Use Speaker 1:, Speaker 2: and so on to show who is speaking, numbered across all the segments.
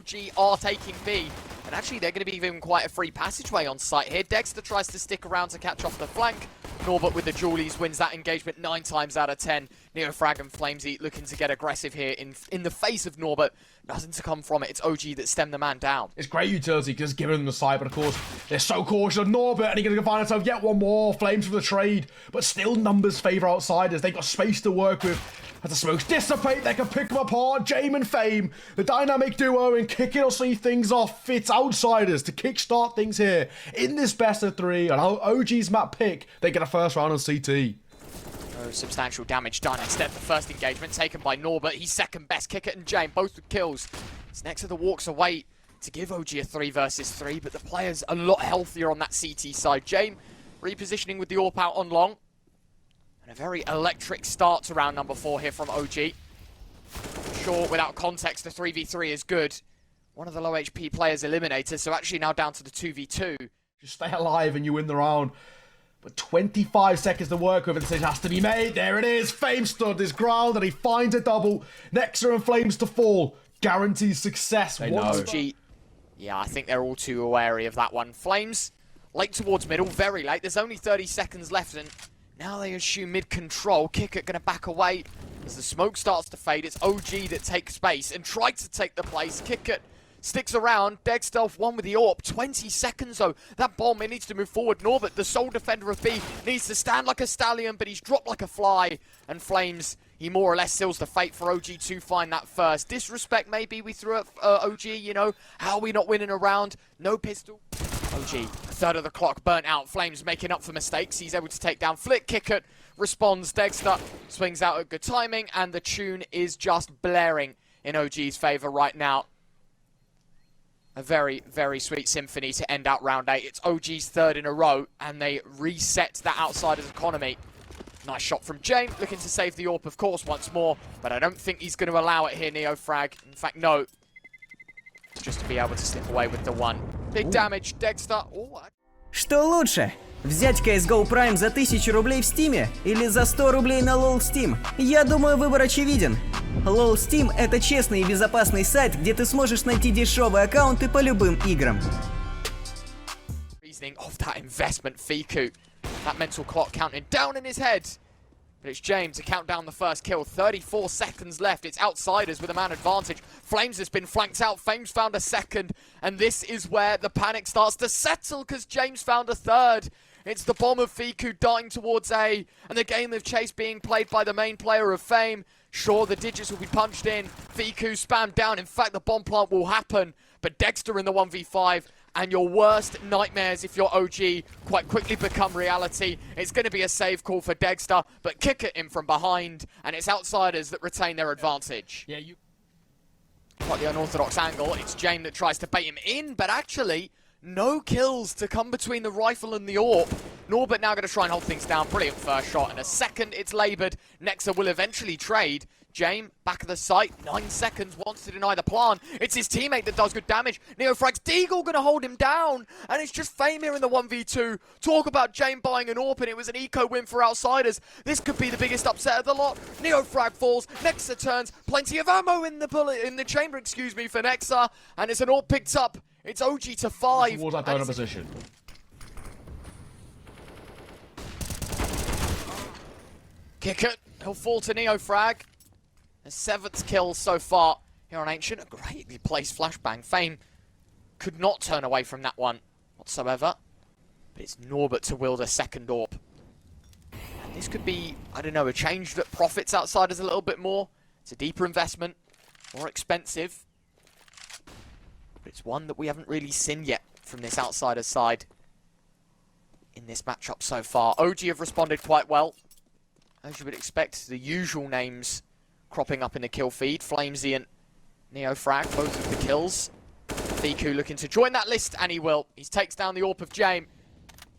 Speaker 1: OG are taking B. And actually, they're going to be given quite a free passageway on site here. Degster tries to stick around to catch off the flank. Norbert with the Julies wins that engagement 9 times out of 10. Neofrag and flamesy looking to get aggressive here in the face of Norbert. Nothing to come from it. It's OG that stemmed the man down.
Speaker 2: It's great utility because giving them the side, but of course, they're so cautious of Norbert, and he's going to find himself yet one more. Flames for the trade, but still numbers favour outsiders. They've got space to work with. As the smokes dissipate, they can pick them apart. Jame and Fame, the dynamic duo, and kicking will see things off. It's outsiders to kickstart things here in this best of 3. And OG's map pick, they get a first round on CT.
Speaker 1: No substantial damage done. Instead, the first engagement taken by Norbert. He's second best. Qikert and Jame, both with kills. It's next to the walks away to give OG a 3 versus 3, but the player's a lot healthier on that CT side. Jame repositioning with the AWP out on long. And a very electric start to round number 4 here from OG. Sure, without context, the 3v3 is good. One of the low HP players eliminated, so actually now down to the 2v2.
Speaker 2: Just stay alive and you win the round. But 25 seconds to work with, and the decision has to be made. There it is. Fame stood his ground, and he finds a double. Nexer and Flames to fall. Guarantees success.
Speaker 1: They know. OG, yeah, I think they're all too wary of that one. Flames, late towards middle, very late. There's only 30 seconds left, and now they assume mid-control. Qikert gonna back away as the smoke starts to fade. It's OG that takes space and tries to take the place. Qikert sticks around. Degster one with the AWP. 20 seconds though. That bomb, it needs to move forward. Norbert, the sole defender of B, needs to stand like a stallion, but he's dropped like a fly. And Flames, he more or less seals the fate for OG to find that first. Disrespect maybe we threw at OG, you know. How are we not winning a round? No pistol. OG, a third of the clock burnt out. Flames making up for mistakes. He's able to take down Flick. Qikert responds. Degster swings out at good timing, and the tune is just blaring in OG's favour right now. A very, very sweet symphony to end out round 8. It's OG's 3rd in a row, and they reset that outsiders economy. Nice shot from Jame, looking to save the AWP, of course, once more, but I don't think he's going to allow it here, Neofrag. In fact, no. Just to be able to slip away with the one. Big damage, Degster.
Speaker 3: Что лучше? Взять CSGO Prime за 1000 рублей в Стиме или за 100 рублей на LOL Steam? Я думаю, выбор очевиден. LOL Steam — это честный и безопасный сайт, где ты сможешь найти дешевые аккаунты по любым играм.
Speaker 1: Reasoning of that investment, Fiku. That mental clock counting down in his head. But it's Jame to count down the first kill. 34 seconds left. It's outsiders with a man advantage. Flames has been flanked out. Fame's found a second. And this is where the panic starts to settle because James found a third. It's the bomb of Fiku dying towards A. And the game of chase being played by the main player of Fame. Sure, the digits will be punched in. Fiku spammed down. In fact, the bomb plant will happen. But Degster in the 1v5. And your worst nightmares, if you're OG, quite quickly become reality. It's going to be a save call for Degster, but Qikert in from behind, and it's outsiders that retain their advantage.
Speaker 2: Yeah,
Speaker 1: Quite the unorthodox angle. It's Jame that tries to bait him in, but actually, no kills to come between the rifle and the AWP. Norbert now going to try and hold things down. Brilliant first shot, and a second, it's laboured. Nexer will eventually trade. Jame, back of the site, 9 seconds, wants to deny the plan. It's his teammate that does good damage. Neofrag's Deagle gonna hold him down, and it's just Fame here in the 1v2. Talk about Jame buying an AWP, and it was an eco win for outsiders. This could be the biggest upset of the lot. Neofrag falls, Nexer turns, plenty of ammo in the chamber, excuse me, for Nexer, and it's an AWP picked up. It's OG to 5.
Speaker 2: Towards that donor position.
Speaker 1: Qikert, he'll fall to Neofrag. The 7th kill so far here on Ancient. A greatly placed flashbang. Fame could not turn away from that one whatsoever. But it's Norbert to wield a second AWP. And this could be, I don't know, a change that profits outsiders a little bit more. It's a deeper investment, more expensive. But it's one that we haven't really seen yet from this outsiders side in this matchup so far. OG have responded quite well. As you would expect, the usual names cropping up in the kill feed. Flamesy and Neofrag, both of the kills. Fiku looking to join that list, and he will. He takes down the AWP of Jame.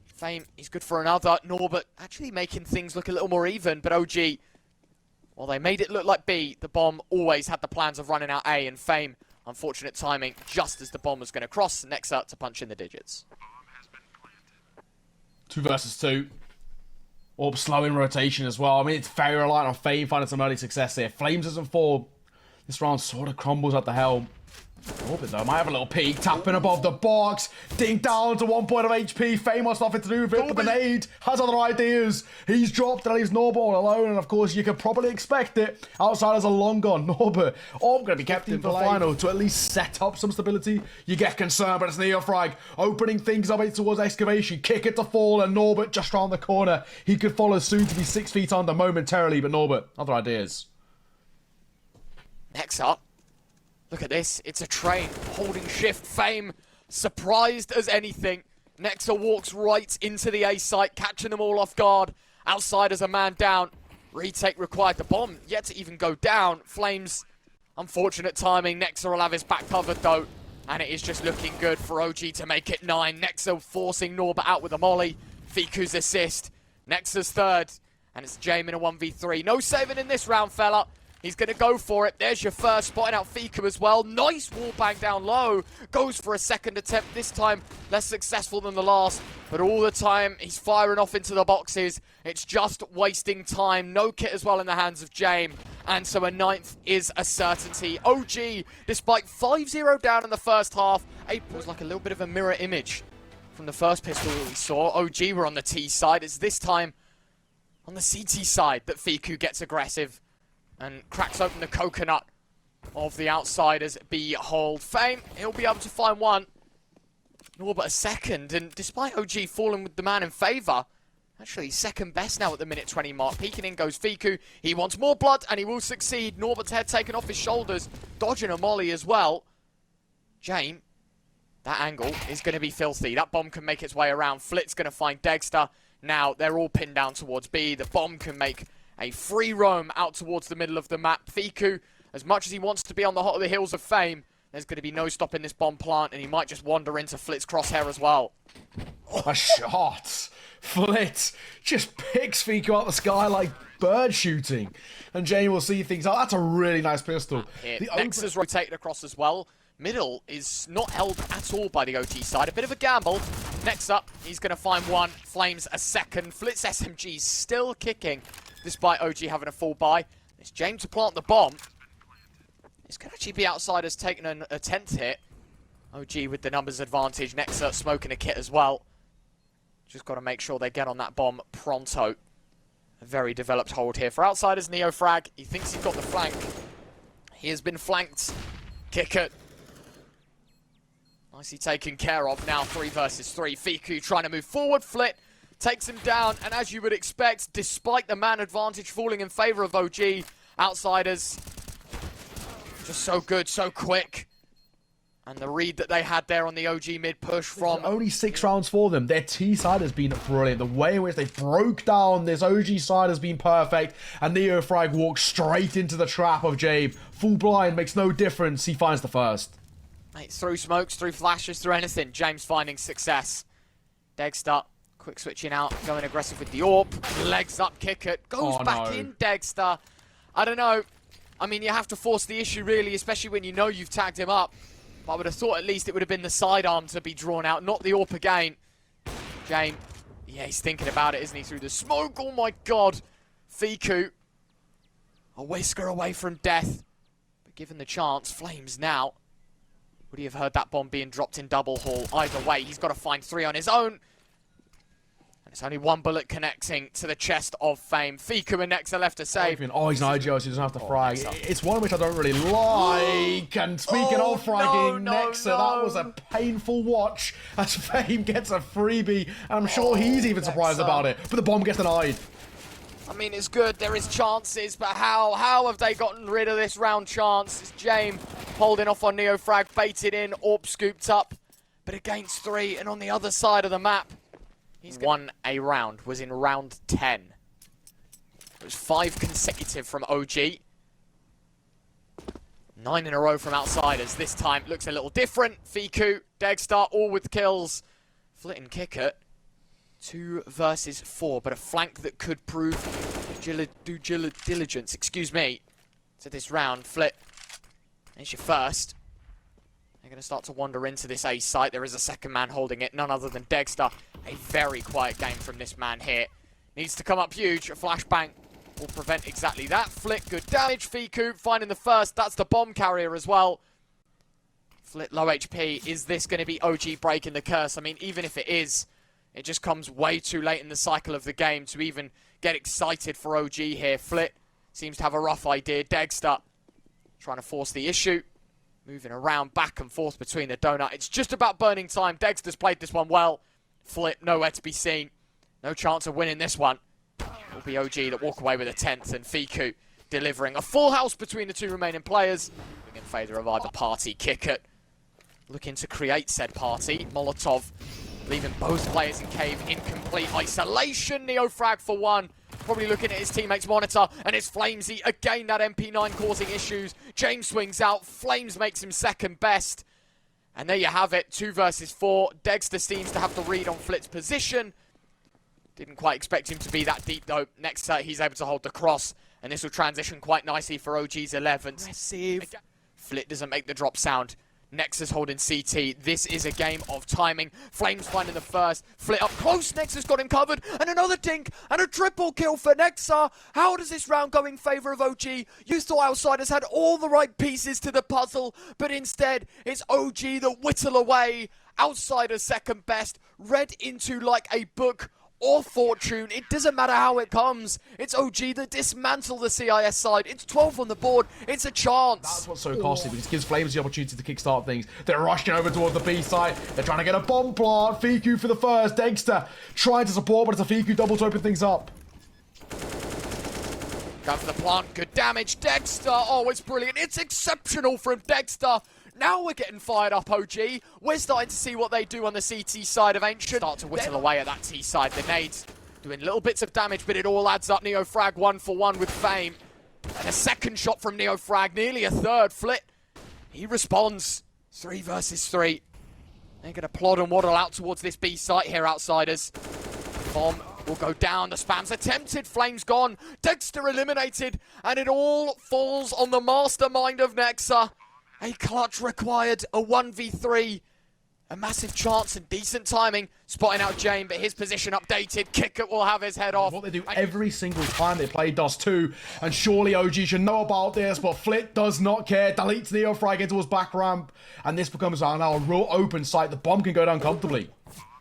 Speaker 1: Fame, he's good for another. Norbert actually making things look a little more even, but OG, well, they made it look like B. The bomb always had the plans of running out A, and Fame, unfortunate timing, just as the bomb was going to cross. Next up to punch in the digits.
Speaker 2: 2 versus 2. Or slow in rotation as well. I mean, it's very reliant on Fame finding some early success here. Flames doesn't fall. This round sort of crumbles at the helm. Orbit though might have a little peek, tapping above the box, ding down to 1 point of HP. Fame wants nothing to do with it, but the nade has other ideas. He's dropped and leaves Norbert all alone, and of course you could probably expect it. Outsiders are long gone. Norbert, going to be kept in for the final to at least set up some stability. You get concerned, but it's nafany opening things up towards excavation. Qikert to fall, and Norbert just round the corner. He could follow soon to be 6 feet under momentarily, but Norbert, other ideas.
Speaker 1: Next up. Look at this, it's a train holding shift. Fame, surprised as anything. Nexa walks right into the A site, catching them all off guard. Outsiders a man down. Retake required. The bomb yet to even go down. Flames, unfortunate timing. Nexa will have his back covered though. And it is just looking good for OG to make it 9. Nexa forcing Norbert out with a molly. Fiku's assist. Nexa's third. And it's jame in a 1v3. No saving in this round, fella. He's going to go for it. There's your first, spotting out Fiku as well. Nice wall bang down low. Goes for a second attempt, this time less successful than the last. But all the time, he's firing off into the boxes. It's just wasting time. No kit as well in the hands of jame. And so a 9th is a certainty. OG, despite 5-0 down in the first half, it was like a little bit of a mirror image from the first pistol that we saw. OG were on the T side. It's this time on the CT side that Fiku gets aggressive and cracks open the coconut of the outsiders. Behold, Fame, he'll be able to find one. Norbert a second, and despite OG falling with the man in favour, actually second best now at the minute 20 mark. Peeking in goes Fiku. He wants more blood, and he will succeed. Norbert's head taken off his shoulders, dodging a molly as well. Jame, that angle is going to be filthy. That bomb can make its way around. Flit's going to find degster. Now, they're all pinned down towards B. The bomb can make a free roam out towards the middle of the map. Fiku, as much as he wants to be on the hot of the heels of Fame, there's going to be no stopping this bomb plant, and he might just wander into Flit's crosshair as well.
Speaker 2: A shot! Flit just picks Fiku out the sky like bird shooting. And Jane will see things. Oh, that's a really nice pistol.
Speaker 1: Nexa's rotated across as well. Middle is not held at all by the OT side. A bit of a gamble. Next up, he's going to find one. Flames a second. Flit's SMG still kicking, despite OG having a full buy. It's Jame to plant the bomb. It's going to actually be outsiders taking a 10th hit. OG with the numbers advantage. Nexa smoking a kit as well. Just got to make sure they get on that bomb pronto. A very developed hold here for outsiders. Neofrag, he thinks he's got the flank. He has been flanked. Qikert. Nicely taken care of. Now 3 versus 3. Fiku trying to move forward. Flit takes him down, and as you would expect, despite the man advantage falling in favour of OG, outsiders just so good, so quick. And the read that they had there on the OG mid push from...
Speaker 2: Only 6 rounds for them. Their T side has been brilliant. The way in which they broke down this OG side has been perfect. And nafany walks straight into the trap of jame. Full blind, makes no difference. He finds the first.
Speaker 1: Mate, through smokes, through flashes, through anything. James finding success. Degster, quick switching out, going aggressive with the AWP. Legs up, Qikert, goes back in, Degster. I don't know. I mean, you have to force the issue, really, especially when you know you've tagged him up. But I would have thought at least it would have been the sidearm to be drawn out, not the AWP again. Jame, yeah, he's thinking about it, isn't he, through the smoke? Oh, my God. Fiku, a whisker away from death. But given the chance, Flames now. Would he have heard that bomb being dropped in double haul? Either way, he's got to find 3 on his own. And it's only 1 bullet connecting to the chest of Fame. Fiku and Nexa left to save.
Speaker 2: Oh, he's an IGO, so he doesn't have to frag. It's one which I don't really like. And speaking of fragging, Nexa, that was a painful watch as Fame gets a freebie. And I'm sure he's even surprised about it. But the bomb gets denied.
Speaker 1: I mean, it's good. There is chances, but how have they gotten rid of this round chance? It's Jame holding off on nafany, baited in, AWP scooped up, but against 3, and on the other side of the map, he's won a round. Was in round 10. It was 5 consecutive from OG. 9 in a row from outsiders. This time looks a little different. Fiku, Degster, all with kills. Flit and Qikert. 2 versus 4, but a flank that could prove due diligence, excuse me, to this round. Flit, it's your first. They're going to start to wander into this A site. There is a second man holding it, none other than Degster. A very quiet game from this man here. Needs to come up huge. A flashbang will prevent exactly that. Flit, good damage. Fiku finding the first. That's the bomb carrier as well. Flit low HP. Is this going to be OG breaking the curse? I mean, even if it is, it just comes way too late in the cycle of the game to even get excited for OG here. Flit seems to have a rough idea. degster trying to force the issue. Moving around back and forth between the donut. It's just about burning time. degster's played this one well. Flit nowhere to be seen. No chance of winning this one. It'll be OG that walk away with a 10th, and Fiku delivering a full house between the two remaining players. Bringing FaZe revive the party. qikert looking to create said party. Molotov leaving both players in cave in complete isolation. Neofrag for one. Probably looking at his teammates' monitor, and it's flamesy. Again, that MP9 causing issues. James swings out. Flames makes him second best. And there you have it. 2 versus 4. degster seems to have the read on Flit's position. Didn't quite expect him to be that deep, though. Next, he's able to hold the cross, and this will transition quite nicely for OG's 11th. Aggressive. Flit doesn't make the drop sound. Nexus holding CT. This is a game of timing. Flames finding the first. Flit up close. Nexus got him covered. And another dink. And a triple kill for Nexa. How does this round go in favour of OG? You thought Outsiders had all the right pieces to the puzzle. But instead, it's OG that whittle away. Outsiders second best. Read into like a book or fortune. It doesn't matter how it comes. It's OG that dismantle the CIS side. It's 12 on the board. It's a chance.
Speaker 2: That's what's so costly, because it gives Flames the opportunity to kickstart things. They're rushing over towards the B side. They're trying to get a bomb plant. Fiku for the first. degster trying to support, but it's a Fiku double to open things up.
Speaker 1: Going for the plant. Good damage. degster. Oh, it's brilliant. It's exceptional from degster. Now we're getting fired up, OG. We're starting to see what they do on the CT side of Ancient. Start to whittle away at that T side. The nades doing little bits of damage, but it all adds up. Neofrag 1 for 1 with Fame. And a second shot from Neofrag, nearly a third. Flit, he responds. 3 versus 3. They're going to plod and waddle out towards this B site here, Outsiders. Bomb will go down. The spam's attempted. Flames gone. degster eliminated. And it all falls on the mastermind of Nexa. A clutch required, a 1v3. A massive chance and decent timing. Spotting out Jame, but his position updated. qikert will have his head off.
Speaker 2: What they do every single time they play Dust 2. And surely OG should know about this, but Flit does not care. Deletes Neofrag into his back ramp. And this becomes now a real open site. The bomb can go down comfortably.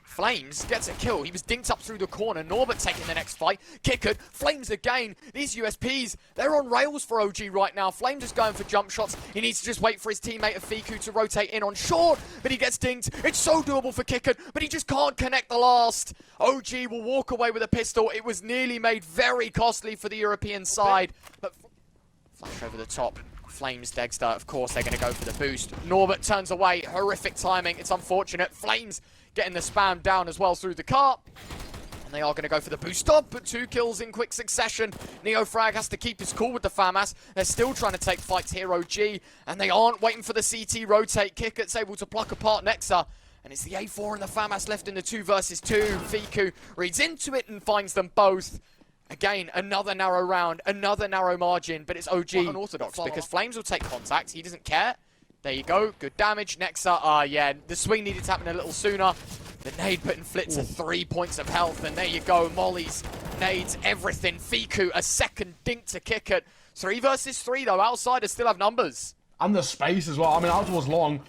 Speaker 1: Flames gets a kill. He was dinked up through the corner. Norbert taking the next fight. qikert, Flames again. These USPs, they're on rails for OG right now. Flames is going for jump shots. He needs to just wait for his teammate Fiku to rotate in on short, but he gets dinked. It's so doable for qikert, but he just can't connect the last. OG will walk away with a pistol. It was nearly made very costly for the European side. But flash over the top. Flames, degster, of course, they're going to go for the boost. Norbert turns away. Horrific timing. It's unfortunate. Flames getting the spam down as well through the car. And they are going to go for the boost up, but 2 kills in quick succession. Neofrag has to keep his cool with the FAMAS. They're still trying to take fights here, OG. And they aren't waiting for the CT rotate. qikert's able to pluck apart Nexa. And it's the A4 and the FAMAS left in the 2 versus 2. Fiku reads into it and finds them both. Again, another narrow round, another narrow margin, but it's OG unorthodox because Flames will take contact. He doesn't care. There you go. Good damage. Nexa, yeah, the swing needed to happen a little sooner. The nade putting Flit to 3 points of health, and there you go. Mollies, nades, everything. Fiku, a second dink to qikert. 3 versus 3, though. Outsiders still have numbers.
Speaker 2: And the space as well. I mean, out was long.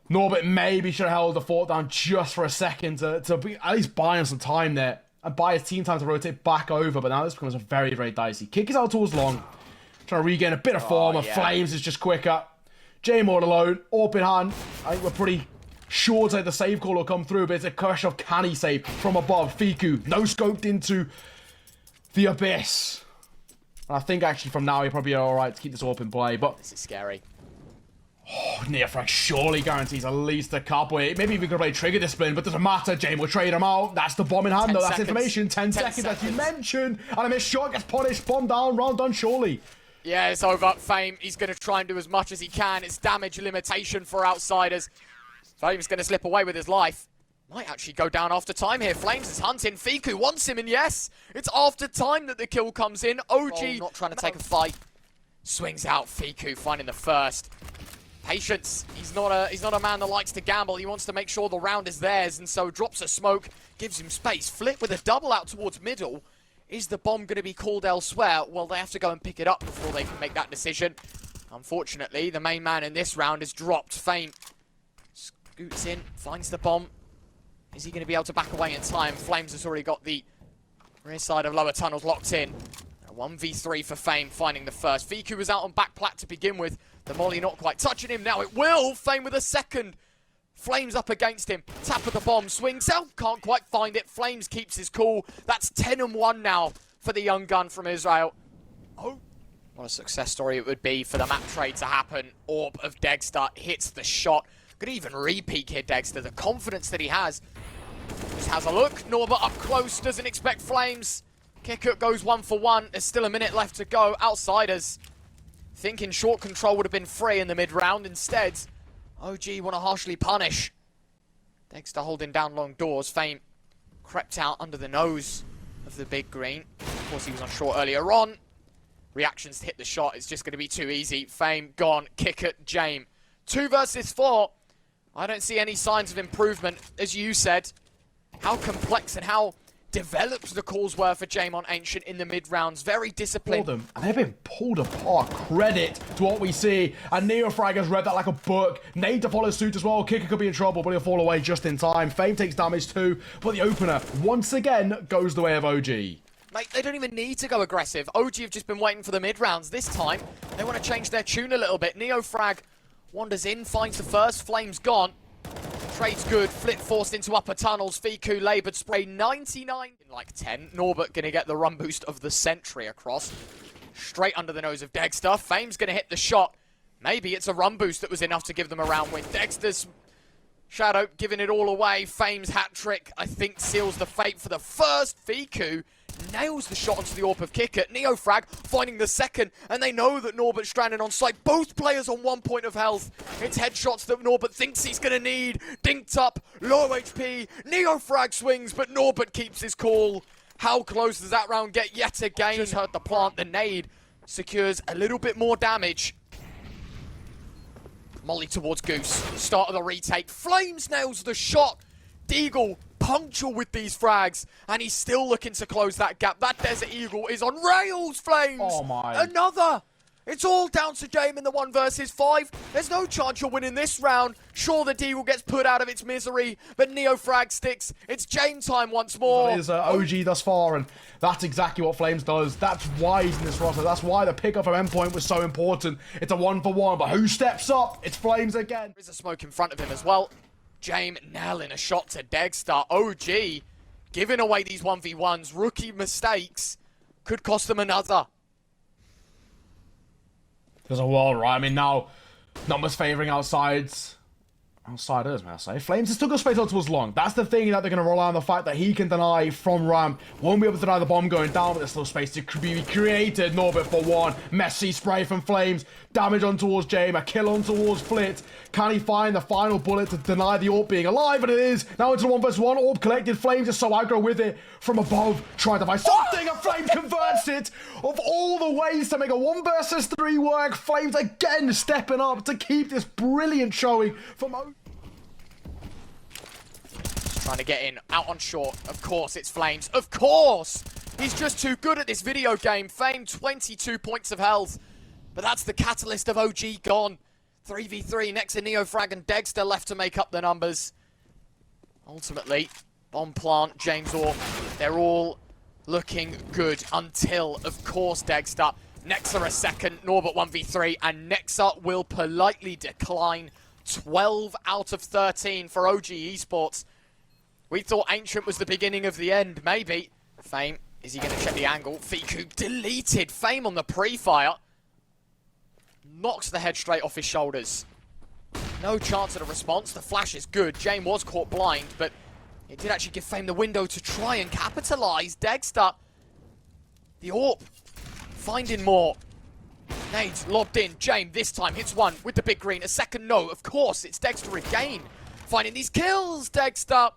Speaker 2: Norbert maybe should have held the fort down just for a second to be at least buying some time there. And buy his team time to rotate back over, but now this becomes a very, very dicey. qikert is out towards long. Trying to regain a bit of form, and Flames is just quicker. Jame all alone, AWP in hand. I think we're pretty sure that the save call will come through, but it's a question of can he save from above. Fiku, no scoped into the abyss. And I think actually from now, he'll probably be alright to keep this AWP in play, but
Speaker 1: this is scary.
Speaker 2: Oh, Neofrag surely guarantees at least a couple. Maybe even gonna play trigger discipline, but doesn't matter. Jame will trade him out. That's the bomb in hand, though. That's information. 10 seconds, as you mentioned. And a missed shot gets punished. Bomb down, round done, surely.
Speaker 1: Yeah, it's over. Fame, he's going to try and do as much as he can. It's damage limitation for Outsiders. Fame's going to slip away with his life. Might actually go down after time here. Flames is hunting. Fiku wants him, and yes, it's after time that the kill comes in. OG not trying to take a fight. Swings out. Fiku finding the first. Patience. He's not a man that likes to gamble. He wants to make sure the round is theirs, and so drops a smoke, gives him space. Flit with a double out towards middle. Is the bomb going to be called elsewhere? Well, they have to go and pick it up before they can make that decision. Unfortunately, the main man in this round is dropped. Fame scoots in, finds the bomb. Is he going to be able to back away in time? Flames has already got the rear side of lower tunnels locked in. A 1v3 for Fame, finding the first. Viku was out on back plat to begin with. The molly not quite touching him. Now it will. Fame with a second. Flames up against him. Tap of the bomb. Swings out. Can't quite find it. Flames keeps his cool. That's 10-1 now for the young gun from Israel. Oh, what a success story it would be for the map trade to happen. Orb of degster hits the shot. Could even repeat here, degster. The confidence that he has. Just has a look. Norbert up close. Doesn't expect Flames. qikert goes 1 for 1. There's still a minute left to go. Outsiders thinking short control would have been free in the mid-round. Instead, OG want to harshly punish. degster holding down long doors. Fame crept out under the nose of the big green. Of course, he was on short earlier on. Reactions to hit the shot. It's just going to be too easy. Fame gone. qikert, jame. 2 versus 4. I don't see any signs of improvement, as you said. How complex and how developed the calls were for jame on Ancient in the mid-rounds. Very disciplined.
Speaker 2: Them, and they've been pulled apart. Credit to what we see. And Neofrag has read that like a book. Nade to follow suit as well. qikert could be in trouble, but he'll fall away just in time. Fame takes damage too. But the opener, once again, goes the way of OG.
Speaker 1: Mate, they don't even need to go aggressive. OG have just been waiting for the mid-rounds. This time, they want to change their tune a little bit. Neofrag wanders in, finds the first. Flames gone. Trade's good. Flip forced into upper tunnels. Viku laboured spray 99 in like 10. Norbert going to get the run boost of the sentry across. Straight under the nose of degster. Fame's going to hit the shot. Maybe it's a run boost that was enough to give them a round win. degster's shadow giving it all away. Fame's hat trick, I think, seals the fate for the first. Viku nails the shot onto the AWP of qikert. Neofrag finding the second, and they know that Norbert's stranded on site. Both players on 1 point of health. It's headshots that Norbert thinks he's going to need. Dinked up, low HP. Neofrag swings, but Norbert keeps his cool. How close does that round get yet again? Just heard the plant. The nade secures a little bit more damage. Molly towards Goose. Start of the retake. Flames nails the shot. Deagle punctual with these frags, and he's still looking to close that gap. That Desert Eagle is on rails, Flames!
Speaker 2: Oh my.
Speaker 1: Another! It's all down to jame in the 1 versus 5. There's no chance you're winning this round. Sure, the Deagle gets put out of its misery, but Neofrag sticks. It's jame time once more.
Speaker 2: That is OG thus far, and that's exactly what Flames does. That's why he's in this roster. That's why the pickup from endpoint was so important. It's a 1 for 1, but who steps up? It's Flames again.
Speaker 1: There's a smoke in front of him as well. Jame nailing a shot to degster. OG giving away these 1v1s. Rookie mistakes could cost them another.
Speaker 2: There's a world, right? I mean, now, numbers favouring outsiders, may I say. Flames has took a space out towards long. That's the thing that they're going to rely on, the fact that he can deny from ramp. Won't be able to deny the bomb going down, but there's still space to be created. Norbert for 1. Messy spray from Flames. Damage on towards jame. A kill on towards Flit. Can he find the final bullet to deny the AWP being alive? And it is. Now into the 1 versus 1. AWP collected. Flames is so aggro with it from above. Trying to find something, and Flames converts it. Of all the ways to make a 1 versus 3 work, Flames again stepping up to keep this brilliant showing from
Speaker 1: Trying to get in, out on short. Of course, it's Flames. Of course! He's just too good at this video game. Fame, 22 points of health. But that's the catalyst of OG gone. 3v3 next to Neofrag and degster left to make up the numbers. Ultimately, bomb plant, James Orr, they're all looking good until, of course, degster. Nexa a second, Norbert 1v3, and Nexa will politely decline. 12 out of 13 for OG Esports. We thought Ancient was the beginning of the end, maybe. Fame, is he going to check the angle? Viku deleted. Fame on the pre-fire. Knocks the head straight off his shoulders. No chance at a response. The flash is good. Jame was caught blind, but it did actually give Fame the window to try and capitalise. degster, the AWP, finding more. Nades lobbed in. Jame this time hits 1 with the big green. A second no. Of course, it's degster again. Finding these kills, degster.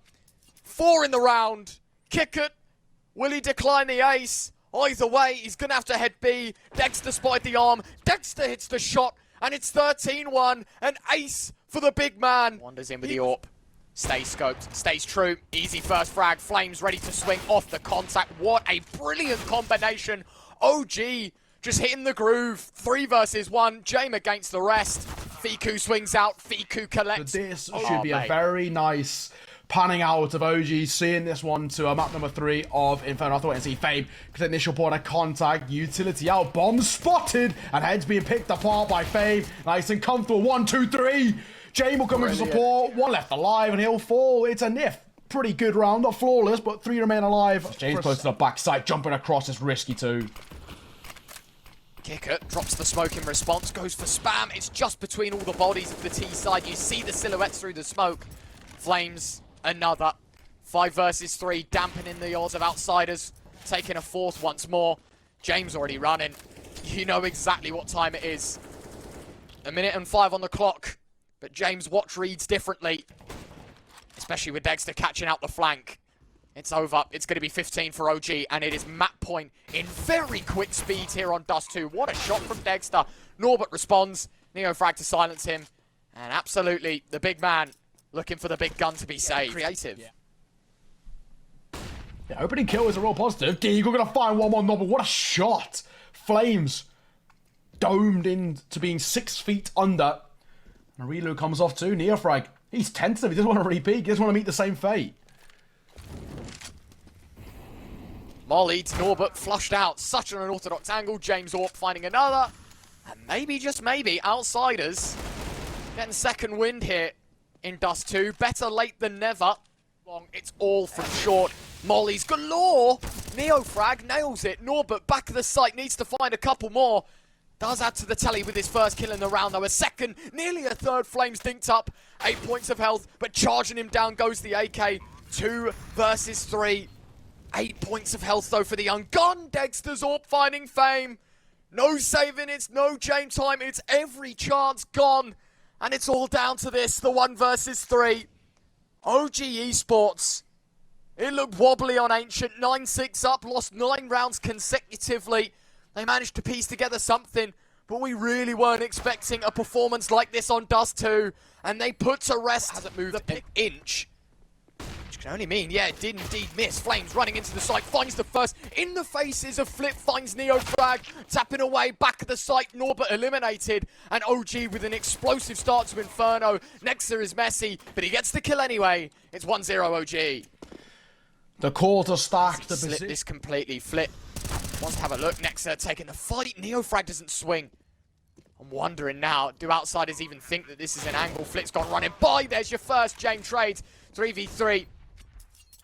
Speaker 1: 4 in the round. qikert, will he decline the ace? Either way, he's going to have to head B. degster spotted the arm. degster hits the shot, and it's 13-1. An ace for the big man. Wanders in with the AWP. Stays scoped, stays true. Easy first frag. Flames ready to swing off the contact. What a brilliant combination. OG just hitting the groove. 3 versus 1, jame against the rest. Fiku swings out, Fiku collects.
Speaker 2: So this should be a very nice panning out of OG, seeing this one to a map number 3 of Inferno. I thought I'd see Fame, because initial point of contact, utility out, bomb spotted, and heads being picked apart by Fame. Nice and comfortable, 1, 2, 3. Jame will come in for support, 1 left alive, and he'll fall. It's a Nif. Pretty good round, not flawless, but 3 remain alive. James close to the backside, jumping across is risky too.
Speaker 1: qikert drops the smoke in response, goes for spam. It's just between all the bodies of the T side. You see the silhouettes through the smoke. Flames, another. 5 versus 3, dampening the odds of Outsiders. Taking a 4th once more. James already running. You know exactly what time it is. 1 minute and 5 on the clock. But James' watch reads differently. Especially with degster catching out the flank. It's over. It's going to be 15 for OG, and it is map point in very quick speed here on Dust 2. What a shot from degster. Norbert responds. Neofrag to silence him. And absolutely, the big man looking for the big gun to be saved. Creative.
Speaker 2: Yeah, opening kill is a real positive. Deagle going to find one more Norbert. What a shot. Flames domed into being 6 feet under. And a reload comes off too. Neofrag. He's tentative. He doesn't want to repeat. He doesn't want to meet the same fate.
Speaker 1: Molly to Norbert, flushed out. Such an unorthodox angle. James Orp finding another. And maybe, just maybe, Outsiders getting second wind here in Dust 2. Better late than never. It's all from short. Molly's galore. Neofrag nails it. Norbert back of the site, needs to find a couple more. Does add to the tally with his first kill in the round, though. A second, nearly a third. Flames dinked up. 8 points of health, but charging him down goes the AK. 2 versus 3. 8 points of health, though, for the young gun. degster's Orp finding Fame. No saving, it's no jame time. It's every chance gone. And it's all down to this, the 1 versus 3. OG Esports. It looked wobbly on Ancient. 9-6 up, lost 9 rounds consecutively. They managed to piece together something, but we really weren't expecting a performance like this on Dust 2. And they put to rest, hasn't moved an inch. Which can only mean, yeah, it did indeed miss. Flames running into the site, finds the first. In the faces of Flip, finds Neofrag. Tapping away, back of the site, Norbert eliminated. And OG with an explosive start to Inferno. Nexter is messy, but he gets the kill anyway. It's 1-0 OG.
Speaker 2: The quarter stack. The
Speaker 1: Slip this completely. Flip wants to have a look. Nexter taking the fight. Neofrag doesn't swing. I'm wondering now, do Outsiders even think that this is an angle? Flip's gone running by. There's your first jame trade. 3v3.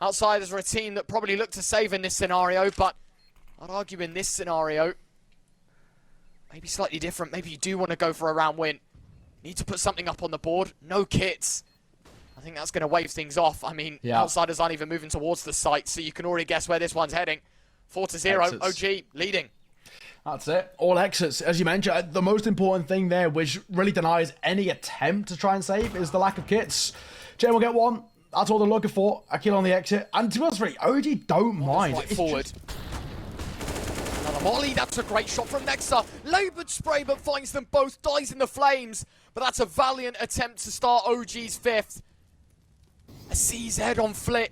Speaker 1: Outsiders are a team that probably look to save in this scenario, but I'd argue in this scenario, maybe slightly different. Maybe you do want to go for a round win. Need to put something up on the board. No kits. I think that's going to wave things off. I mean, Outsiders aren't even moving towards the site, so you can already guess where this one's heading. 4-0, OG leading.
Speaker 2: That's it. All exits. As you mentioned, the most important thing there, which really denies any attempt to try and save, is the lack of kits. Jay will get one. That's all they're looking for. A kill on the exit. And to be honest with you, OG don't mind.
Speaker 1: Right forward. Another volley. That's a great shot from Nexter. Laboured spray, but finds them both. Dies in the flames. But that's a valiant attempt to start OG's 5th. A CZ on Flit.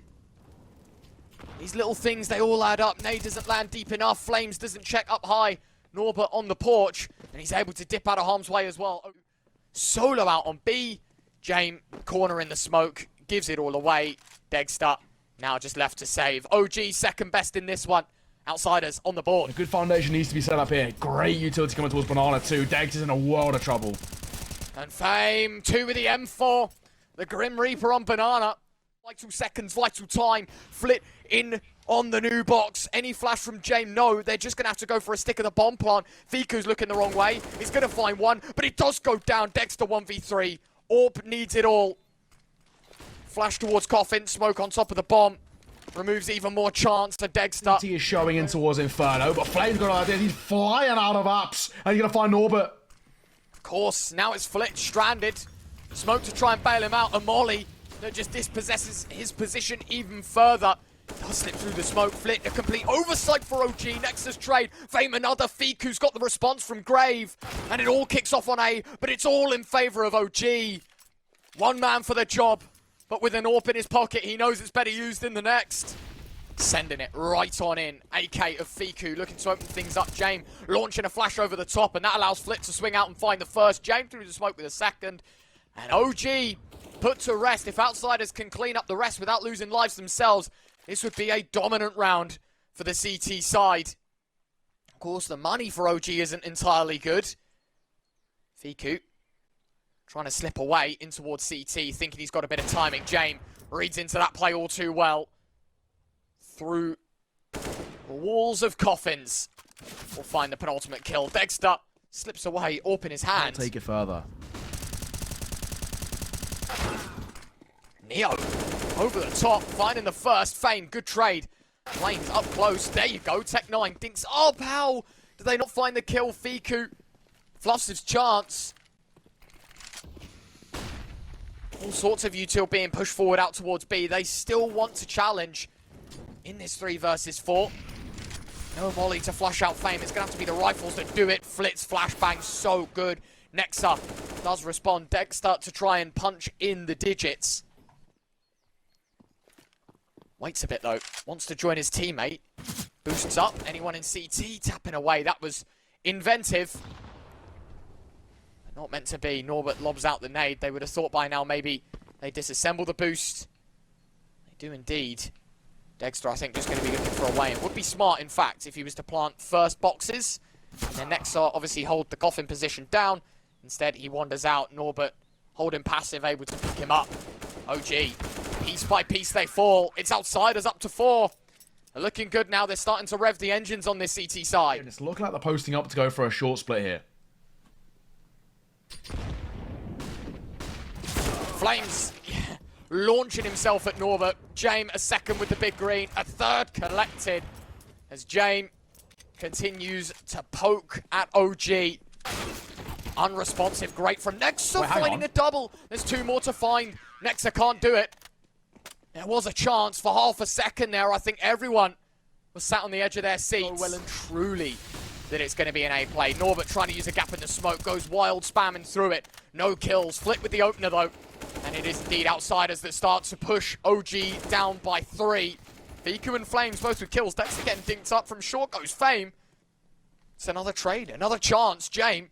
Speaker 1: These little things, they all add up. Nade doesn't land deep enough. Flames doesn't check up high. Norbert on the porch. And he's able to dip out of harm's way as well. Solo out on B. Jame, corner in the smoke. Gives it all away. degster now just left to save. OG second best in this one. Outsiders on the board.
Speaker 2: A good foundation needs to be set up here. Great utility coming towards Banana too. degster's in a world of trouble.
Speaker 1: And Fame, 2 with the M4. The Grim Reaper on Banana. Vital seconds, vital time. Flit in on the new box. Any flash from Jame? No, they're just going to have to go for a stick of the bomb plant. Fiku's looking the wrong way. He's going to find one, but it does go down. degster 1v3. Orp needs it all. Flash towards Coffin. Smoke on top of the bomb. Removes even more chance to degster.
Speaker 2: He is showing in towards Inferno, but Flame's got an idea. He's flying out of apps, and he's going to find Norbert.
Speaker 1: Of course, now it's Flit stranded. Smoke to try and bail him out. A Molly that just dispossesses his position even further. Does slip through the smoke. Flit, a complete oversight for OG. Nexus trade. Fame another. Fiku's got the response from Grave. And it all kicks off on A, but it's all in favor of OG. One man for the job, but with an AWP in his pocket, he knows it's better used in the next. Sending it right on in. AK of Fiku looking to open things up. Jame launching a flash over the top, and that allows Flit to swing out and find the first. Jame through the smoke with a second. And OG put to rest. If Outsiders can clean up the rest without losing lives themselves, this would be a dominant round for the CT side. Of course, the money for OG isn't entirely good. Fiku trying to slip away in towards CT, thinking he's got a bit of timing. Jame reads into that play all too well. Through walls of coffins, we'll find the penultimate kill. degster slips away, AWP in his hand.
Speaker 2: Take it further.
Speaker 1: Neo over the top, finding the first. Fame, good trade. Flames up close. There you go. Tech9 dinks up. How do they not find the kill? Fiku fluffs his chance. All sorts of util being pushed forward out towards B. They still want to challenge in this 3 versus 4. No molly to flush out Fame. It's going to have to be the rifles that do it. Flitz flashbang, so good. Nexa does respond. degster to try and punch in the digits. Waits a bit though. Wants to join his teammate. Boosts up. Anyone in CT tapping away. That was inventive. Not meant to be. Norbert lobs out the nade. They would have thought by now maybe they disassemble the boost. They do indeed. degster, I think, just going to be looking for a way. It would be smart, in fact, if he was to plant first boxes. And then Nexa obviously hold the coffin position down. Instead, he wanders out. Norbert holding passive, able to pick him up. OG, piece by piece they fall. It's Outsiders up to 4. They're looking good now. They're starting to rev the engines on this CT side.
Speaker 2: It's looking like they're posting up to go for a short split here.
Speaker 1: Flames launching himself at Norbert. Jame a second with the big green. A third collected as Jame continues to poke at OG. Unresponsive. Great from Nexa, finding a double. There's 2 more to find. Nexa can't do it. There was a chance for half a second there. I think everyone was sat on the edge of their seats. So well and truly that it's going to be an A play. Norbert trying to use a gap in the smoke. Goes wild, spamming through it. No kills. Flit with the opener though. And it is indeed Outsiders that start to push OG down by 3. Fiku and Flames both with kills. degster getting dinked up from short goes Fame. It's another trade, another chance. Jame,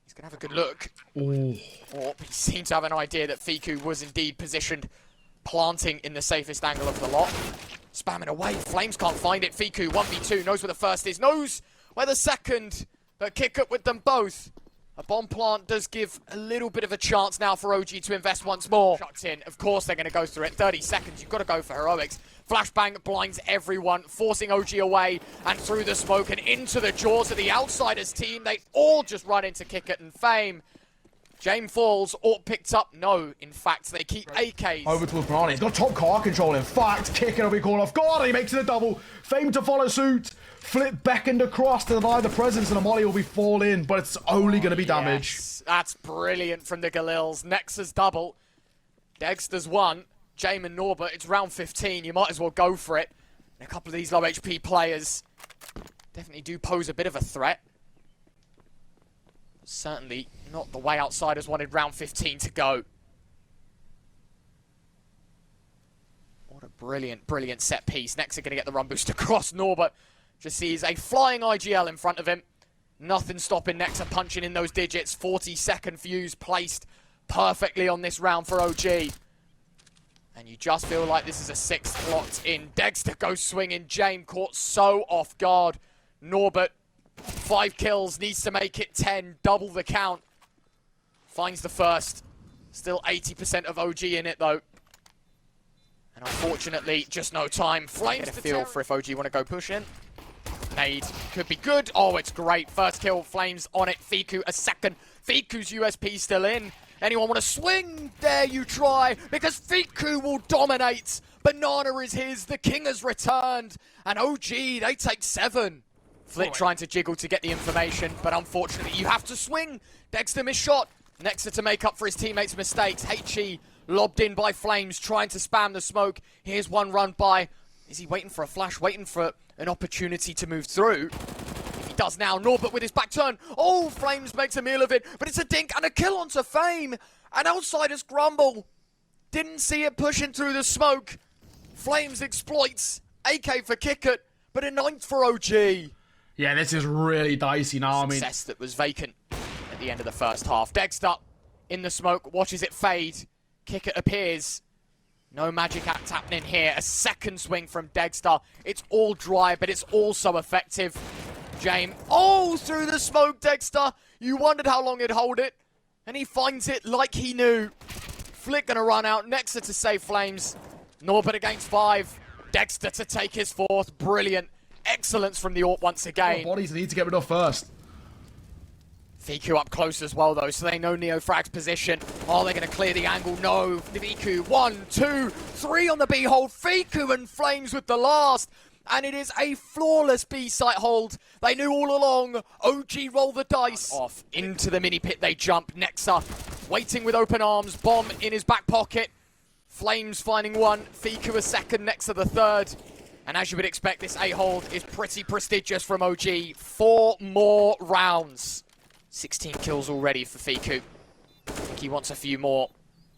Speaker 1: he's going to have a good look.
Speaker 2: Ooh.
Speaker 1: Oh, he seemed to have an idea that Fiku was indeed positioned, planting in the safest angle of the lot. Spamming away. Flames can't find it. Fiku, 1v2, knows where the first is, knows where the second, but qikert with them both. A bomb plant does give a little bit of a chance now for OG to invest once more. Chucked in. Of course they're going to go through it. 30 seconds. You've got to go for heroics. Flashbang blinds everyone, forcing OG away and through the smoke and into the jaws of the Outsiders team. They all just run into qikert and Fame. Jame falls, or picked up. No, in fact, they keep AKs.
Speaker 2: Over towards Brani. He's got top car control. In fact, qikert will be called off guard. He makes it a double. Fame to follow suit. Flip beckoned across to deny the presence, and a molly will be fall in, but it's only going to be damage.
Speaker 1: Yes, that's brilliant from the Galils. Nexa's double. degster's 1. Jame and Norbert, it's round 15. You might as well go for it. And a couple of these low HP players definitely do pose a bit of a threat. Certainly not the way Outsiders wanted round 15 to go. What a brilliant, brilliant set piece. Nexa going to get the run boost across. Norbert just sees a flying IGL in front of him. Nothing stopping Nexa punching in those digits. 40-second fuse placed perfectly on this round for OG. And you just feel like this is a 6th locked in. degster goes swinging. Jame caught so off guard. Norbert, 5 kills, needs to make it 10. Double the count. Finds the first. Still 80% of OG in it though. And unfortunately, just no time. Flames get a feel for if OG want to go pushing. Nade could be good. Oh, it's great. First kill, Flames on it. Fiku a second. Fiku's USP still in. Anyone want to swing? Dare you try? Because Fiku will dominate. Banana is his. The king has returned. And OG, they take 7. Flit trying to jiggle to get the information, but unfortunately you have to swing. degster missed shot. Nexa to make up for his teammates' mistakes. HE lobbed in by Flames, trying to spam the smoke. Here's one run by. Is he waiting for a flash, waiting for an opportunity to move through? If he does now, Norbert with his back turn. Oh, Flames makes a meal of it, but it's a dink and a kill onto Fame. And Outsiders grumble. Didn't see it pushing through the smoke. Flames exploits AK for qikert, but a 9th for OG.
Speaker 2: Yeah, this is really dicey now. I mean,
Speaker 1: Success that was vacant at the end of the first half. degster in the smoke, watches it fade. qikert appears. No magic act happening here. A second swing from degster. It's all dry, but it's also effective. Jame, oh, through the smoke, degster. You wondered how long he'd hold it, and he finds it like he knew. Flick gonna run out. Nexa to save Flames. Norbert against 5. degster to take his 4th. Brilliant. Excellence from the AWP once again.
Speaker 2: Bodies they need to get rid of first.
Speaker 1: Viku up close as well, though, so they know Neofrag's position. Oh, they're going to clear the angle. No. Viku, 1, 2, 3 on the B hold. Viku and Flames with the last. And it is a flawless B site hold. They knew all along. OG roll the dice. Off into the mini pit they jump. Nexa waiting with open arms. Bomb in his back pocket. Flames finding 1. Viku a 2nd. Nexa the 3rd. And as you would expect, this A hold is pretty prestigious from OG. 4 more rounds. 16 kills already for Viku. I think he wants a few more.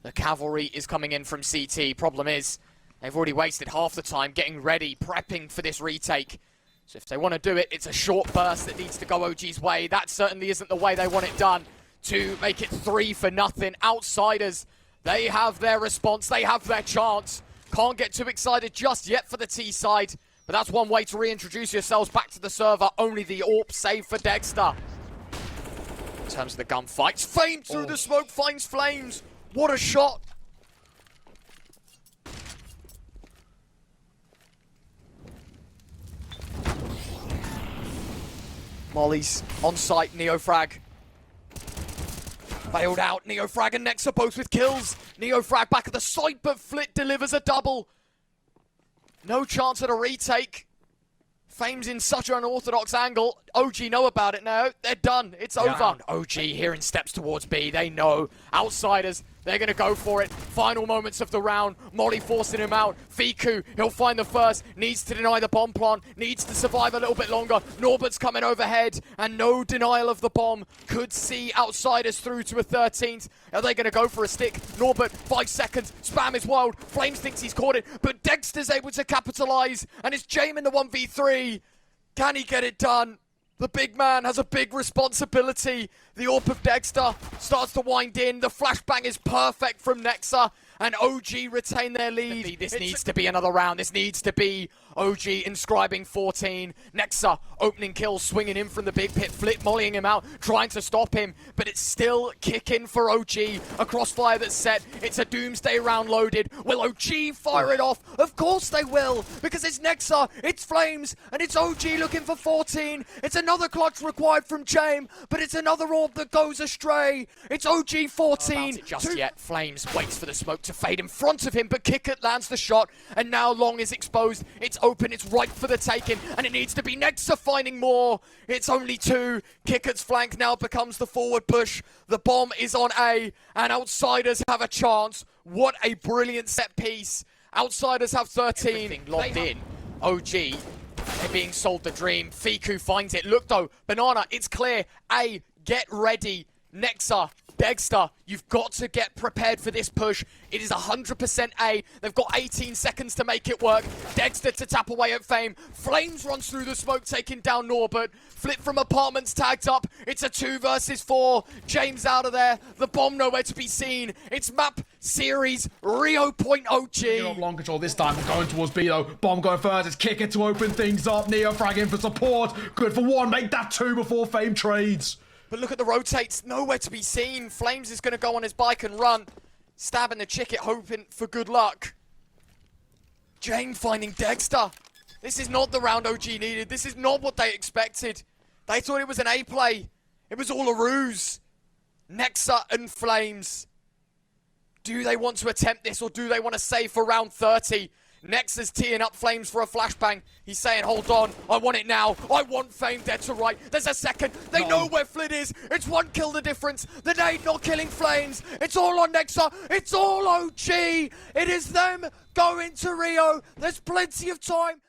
Speaker 1: The cavalry is coming in from CT. Problem is, they've already wasted half the time getting ready, prepping for this retake. So if they want to do it, it's a short burst that needs to go OG's way. That certainly isn't the way they want it done. To make it 3-0. Outsiders, they have their response. They have their chance. Can't get too excited just yet for the T side. But that's one way to reintroduce yourselves back to the server. Only the AWP save for degster. In terms of the gunfights, Fame through the smoke finds Flames. What a shot. Molly's on site, Neofrag. Bailed out, Neofrag and Nexa both with kills. Neofrag back at the site, but Flit delivers a double. No chance at a retake. Fame's in such an unorthodox angle. OG know about it now. They're done. It's over. OG here in steps towards B. They know. Outsiders, they're going to go for it. Final moments of the round. Molly forcing him out. Viku, he'll find the first. Needs to deny the bomb plant. Needs to survive a little bit longer. Norbert's coming overhead. And no denial of the bomb. Could see Outsiders through to a 13th. Are they going to go for a stick? Norbert, 5 seconds. Spam is wild. Flames thinks he's caught it. But degster's able to capitalize. And it's Jame in the 1v3. Can he get it done? The big man has a big responsibility. The AWP of degster starts to wind in. The flashbang is perfect from Nexa. And OG retain their lead. This needs to be another round. This needs to be OG inscribing 14. Nexa opening kills, swinging in from the big pit. Flip mollying him out, trying to stop him. But it's still kicking for OG. A crossfire that's set. It's a doomsday round loaded. Will OG fire it off? Of course they will. Because it's Nexa, it's Flames, and it's OG looking for 14. It's another clutch required from Jame. But it's another AWP that goes astray. It's OG 14. Just yet, Flames waits for the smoke to fade in front of him, but qikert lands the shot, and now Long is exposed. It's open, it's right for the taking, and it needs to be Nexa finding more. It's only 2. qikert's flank now becomes the forward push. The bomb is on A, and Outsiders have a chance. What a brilliant set piece. Outsiders have 13. Everything locked in. OG, they're being sold the dream. Viku finds it. Look though, Banana, it's clear. A, get ready. Nexa, degster, you've got to get prepared for this push. It is 100% A. They've got 18 seconds to make it work. degster to tap away at Fame. Flames runs through the smoke, taking down Norbert. Flip from apartments tagged up. It's a 2 versus 4. James out of there. The bomb nowhere to be seen. It's map series Rio Point OG.
Speaker 2: Long control this time. Going towards B though. Bomb going first. It's qikert to open things up. Neofrag in for support. Good for 1. Make that 2 before Fame trades.
Speaker 1: But look at the rotates, nowhere to be seen. Flames is going to go on his bike and run. Stabbing the qikert, hoping for good luck. Jane finding degster. This is not the round OG needed. This is not what they expected. They thought it was an A play. It was all a ruse. Nexa and Flames. Do they want to attempt this, or do they want to save for round 30? Nexa's teeing up Flames for a flashbang. He's saying, hold on, I want it now. I want Fame dead to right. There's a second. They know where Flit is. It's 1 kill the difference. The nade not killing Flames. It's all on Nexa. It's all OG. It is them going to Rio. There's plenty of time.